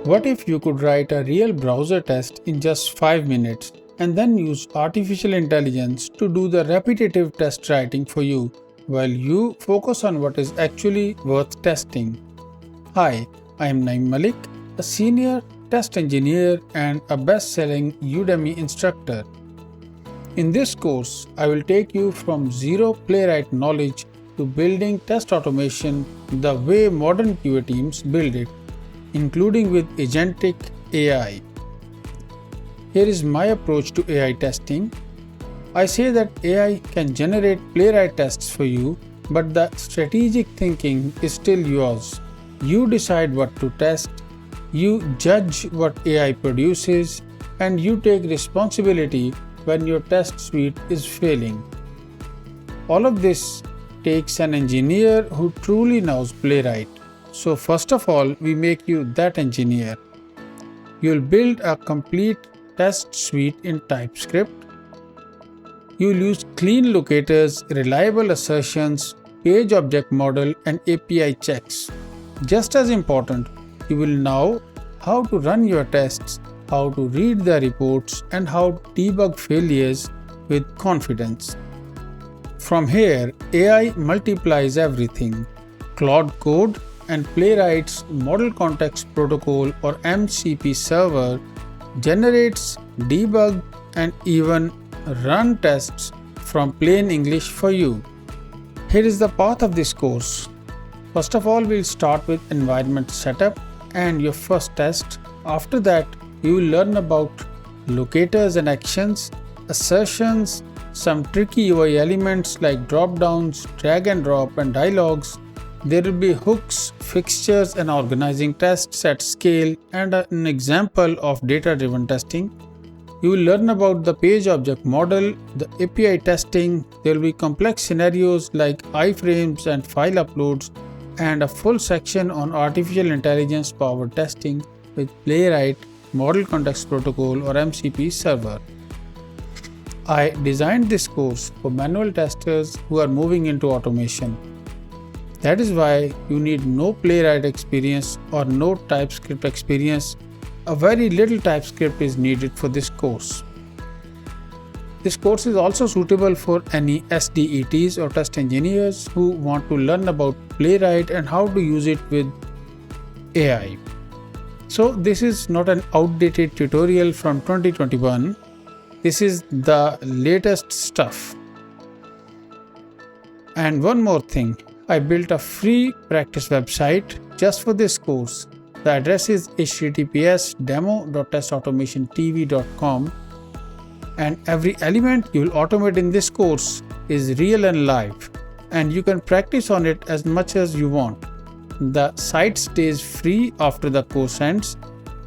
What if you could write a real browser test in just 5 minutes and then use artificial intelligence to do the repetitive test writing for you while you focus on what is actually worth testing? Hi, I am Naeem Malik, a senior test engineer and a best-selling Udemy instructor. In this course, I will take you from zero Playwright knowledge to building test automation the way modern QA teams build it, including with agentic AI. Here is my approach to AI testing. I say that AI can generate Playwright tests for you, but the strategic thinking is still yours. You decide what to test, you judge what AI produces, and you take responsibility when your test suite is failing. All of this takes an engineer who truly knows Playwright. So first of all, we make you that engineer. You'll build a complete test suite in TypeScript. You'll use clean locators, reliable assertions, page object model, and API checks. Just as important, you will know how to run your tests, how to read the reports, and how to debug failures with confidence. From here, AI multiplies everything. Claude Code and Playwright's Model Context Protocol or MCP server generates, debug, and even run tests from plain English for you. Here is the path of this course. First of all, we'll start with environment setup and your first test. After that, you will learn about locators and actions, assertions, some tricky UI elements like drop-downs, drag and drop, and dialogues. There will be hooks, fixtures, and organizing tests at scale, and an example of data-driven testing. You will learn about the page object model, the API testing. There will be complex scenarios like iframes and file uploads, and a full section on artificial intelligence powered testing with Playwright, Model Context Protocol or MCP server. I designed this course for manual testers who are moving into automation. That is why you need no Playwright experience or no TypeScript experience. A very little TypeScript is needed for this course. This course is also suitable for any SDETs or test engineers who want to learn about Playwright and how to use it with AI. So this is not an outdated tutorial from 2021. This is the latest stuff. And one more thing, I built a free practice website just for this course. The address is https://demo.testautomationtv.com, and every element you will automate in this course is real and live, and you can practice on it as much as you want. The site stays free after the course ends,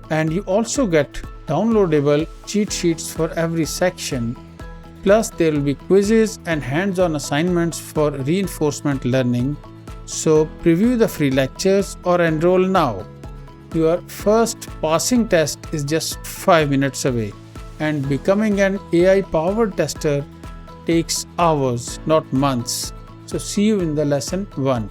and you also get downloadable cheat sheets for every section. Plus, there will be quizzes and hands-on assignments for reinforcement learning. So preview the free lectures or enroll now. Your first passing test is just 5 minutes away, and becoming an AI-powered tester takes hours, not months. So see you in the lesson 1.